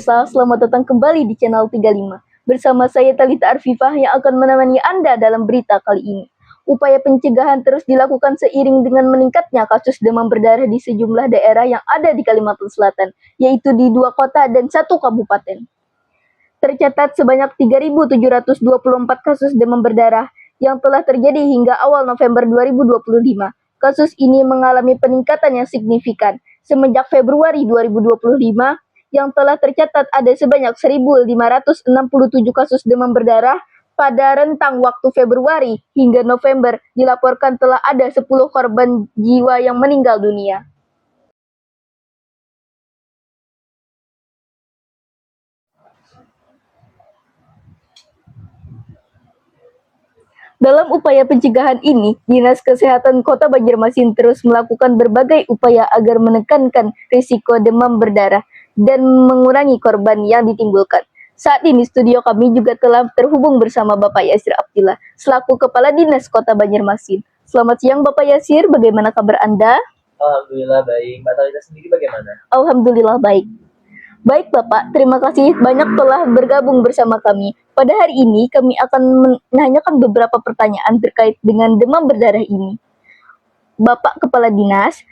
Pemirsa, selamat datang kembali di channel 35. Bersama saya Talita Arfifah yang akan menemani Anda dalam berita kali ini. Upaya pencegahan terus dilakukan seiring dengan meningkatnya kasus demam berdarah di sejumlah daerah yang ada di Kalimantan Selatan, yaitu di 2 kota dan 1 kabupaten. Tercatat sebanyak 3.724 kasus demam berdarah yang telah terjadi hingga awal November 2025. Kasus ini mengalami peningkatan yang signifikan semenjak Februari 2025 yang telah tercatat ada sebanyak 1.567 kasus demam berdarah. Pada rentang waktu Februari hingga November dilaporkan telah ada 10 korban jiwa yang meninggal dunia. Dalam upaya pencegahan ini, Dinas Kesehatan Kota Banjarmasin terus melakukan berbagai upaya agar menekankan risiko demam berdarah dan mengurangi korban yang ditimbulkan. Saat ini studio kami juga telah terhubung bersama Bapak Yasir Abdillah, selaku Kepala Dinas Kota Banjarmasin. Selamat siang Bapak Yasir, bagaimana kabar Anda? Alhamdulillah baik. Mbak Talita sendiri bagaimana? Alhamdulillah baik. Baik Bapak, terima kasih banyak telah bergabung bersama kami. Pada hari ini kami akan menanyakan beberapa pertanyaan terkait dengan demam berdarah ini. Bapak Kepala Dinas,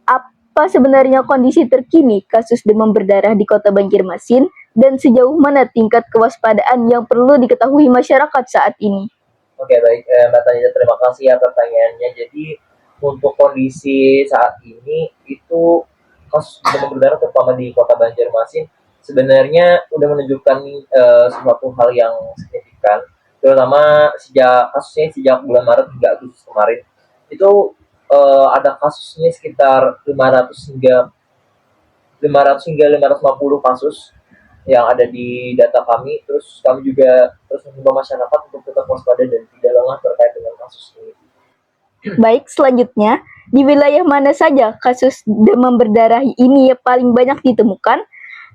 apa sebenarnya kondisi terkini kasus demam berdarah di Kota Banjarmasin dan sejauh mana tingkat kewaspadaan yang perlu diketahui masyarakat saat ini? Oke baik, Mbak Talita terima kasih ya pertanyaannya. Jadi untuk kondisi saat ini itu kasus demam berdarah terutama di Kota Banjarmasin sebenarnya udah menunjukkan sesuatu hal yang signifikan, terutama sejak bulan Maret hingga Agustus kemarin itu ada kasusnya sekitar 500 hingga 550 kasus yang ada di data kami. Terus kami juga terus mengimbau masyarakat untuk tetap waspada dan tidak lengah terkait dengan kasus ini. Baik, selanjutnya, di wilayah mana saja kasus demam berdarah ini paling banyak ditemukan?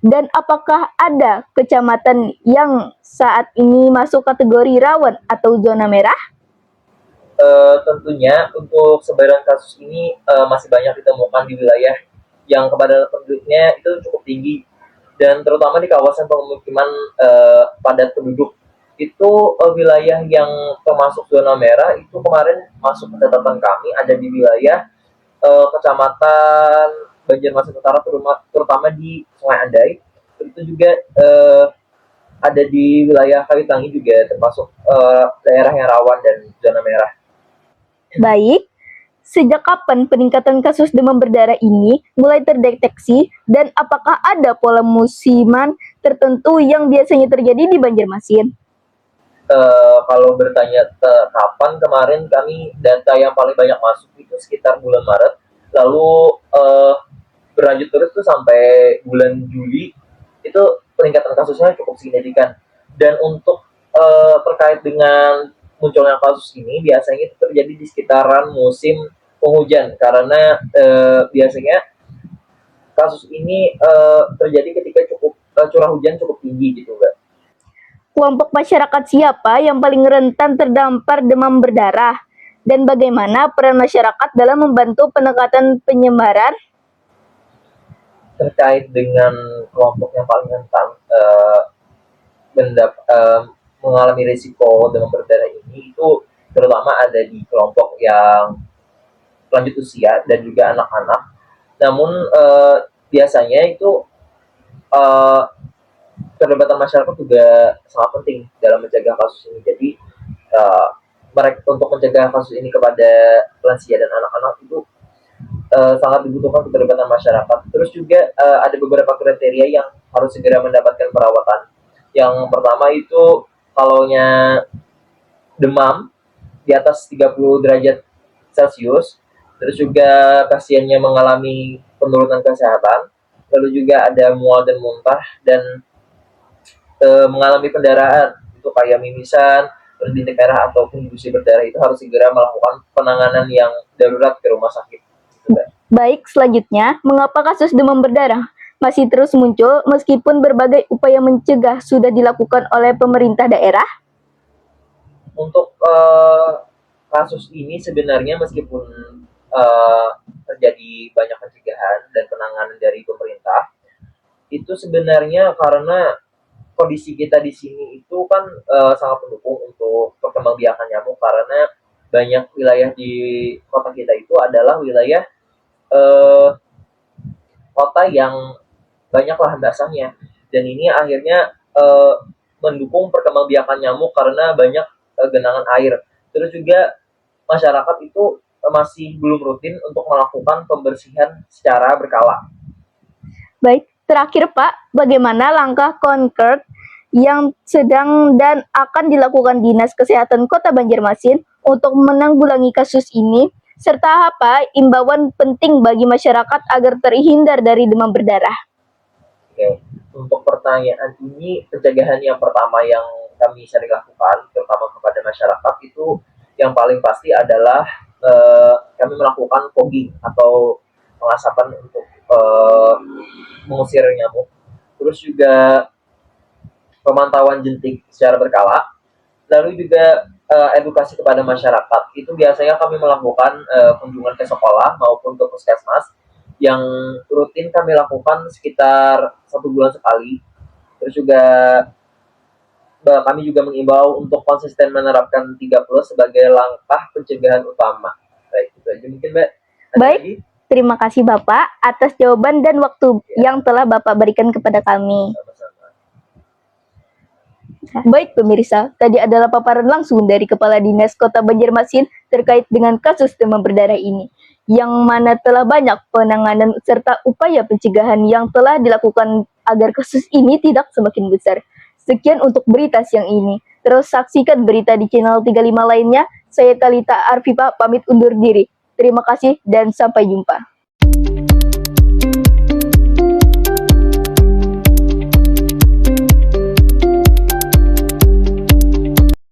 Dan apakah ada kecamatan yang saat ini masuk kategori rawan atau zona merah? Tentunya untuk sebaran kasus ini masih banyak ditemukan di wilayah yang kepadatan penduduknya itu cukup tinggi, dan terutama di kawasan pemukiman padat penduduk. Itu wilayah yang termasuk zona merah itu kemarin masuk ke catatan kami ada di wilayah Kecamatan Banjarmasin Utara, terutama di Sungai Andai. Itu juga ada di wilayah Kawitangi juga termasuk daerah yang rawan dan zona merah. Baik, sejak kapan peningkatan kasus demam berdarah ini mulai terdeteksi dan apakah ada pola musiman tertentu yang biasanya terjadi di Banjarmasin? Kalau bertanya kapan, kemarin kami data yang paling banyak masuk itu sekitar bulan Maret, lalu berlanjut terus tuh sampai bulan Juli itu peningkatan kasusnya cukup signifikan. Dan untuk terkait dengan munculnya kasus ini biasanya itu terjadi di sekitaran musim penghujan, karena biasanya kasus ini terjadi ketika curah hujan cukup tinggi gitu, Mbak. Kelompok masyarakat siapa yang paling rentan terdampar demam berdarah? Dan bagaimana peran masyarakat dalam membantu peningkatan penyebaran? Terkait dengan kelompok yang paling rentan mengalami risiko demam berdarah ini itu terutama ada di kelompok yang lanjut usia dan juga anak-anak. Namun biasanya itu keterlibatan masyarakat juga sangat penting dalam mencegah kasus ini. Jadi mereka untuk mencegah kasus ini kepada lansia dan anak-anak itu sangat dibutuhkan keterlibatan masyarakat. Terus juga ada beberapa kriteria yang harus segera mendapatkan perawatan. Yang pertama itu kalaunya demam di atas 30 derajat Celcius, terus juga pasiennya mengalami penurunan kesehatan, lalu juga ada mual dan muntah, dan mengalami pendarahan itu kayak mimisan, terus bintik merah ataupun gusi berdarah, itu harus segera melakukan penanganan yang darurat ke rumah sakit. Baik, selanjutnya, mengapa kasus demam berdarah masih terus muncul meskipun berbagai upaya mencegah sudah dilakukan oleh pemerintah daerah? Untuk kasus ini sebenarnya meskipun terjadi banyak pencegahan dan penanganan dari pemerintah, itu sebenarnya karena kondisi kita di sini itu kan sangat mendukung untuk perkembangbiakan nyamuk karena banyak wilayah di kota kita itu adalah wilayah eh, kota yang banyak lahan basahnya dan ini akhirnya mendukung perkembangbiakan nyamuk karena banyak genangan air. Terus juga masyarakat itu masih belum rutin untuk melakukan pembersihan secara berkala. Baik, terakhir Pak, bagaimana langkah konkret yang sedang dan akan dilakukan Dinas Kesehatan Kota Banjarmasin untuk menanggulangi kasus ini, serta apa imbauan penting bagi masyarakat agar terhindar dari demam berdarah? Oke, untuk pertanyaan ini, pencegahan yang pertama yang kami sering lakukan, terutama kepada masyarakat itu yang paling pasti adalah kami melakukan fogging atau pengasapan untuk mengusir nyamuk. Terus juga pemantauan jentik secara berkala. Lalu juga edukasi kepada masyarakat. Itu biasanya kami melakukan kunjungan ke sekolah maupun ke puskesmas yang rutin kami lakukan sekitar 1 bulan sekali. Terus juga kami juga mengimbau untuk konsisten menerapkan 3+ sebagai langkah pencegahan utama. Baik, itu aja mungkin Mbak. Baik, terima kasih Bapak atas jawaban dan waktu yang telah Bapak berikan kepada kami. Sama-sama. Baik pemirsa, tadi adalah paparan langsung dari Kepala Dinas Kota Banjarmasin terkait dengan kasus demam berdarah ini, yang mana telah banyak penanganan serta upaya pencegahan yang telah dilakukan agar kasus ini tidak semakin besar. Sekian untuk berita siang ini. Terus saksikan berita di channel 35 lainnya. Saya Talita Arfifa pamit undur diri. Terima kasih dan sampai jumpa.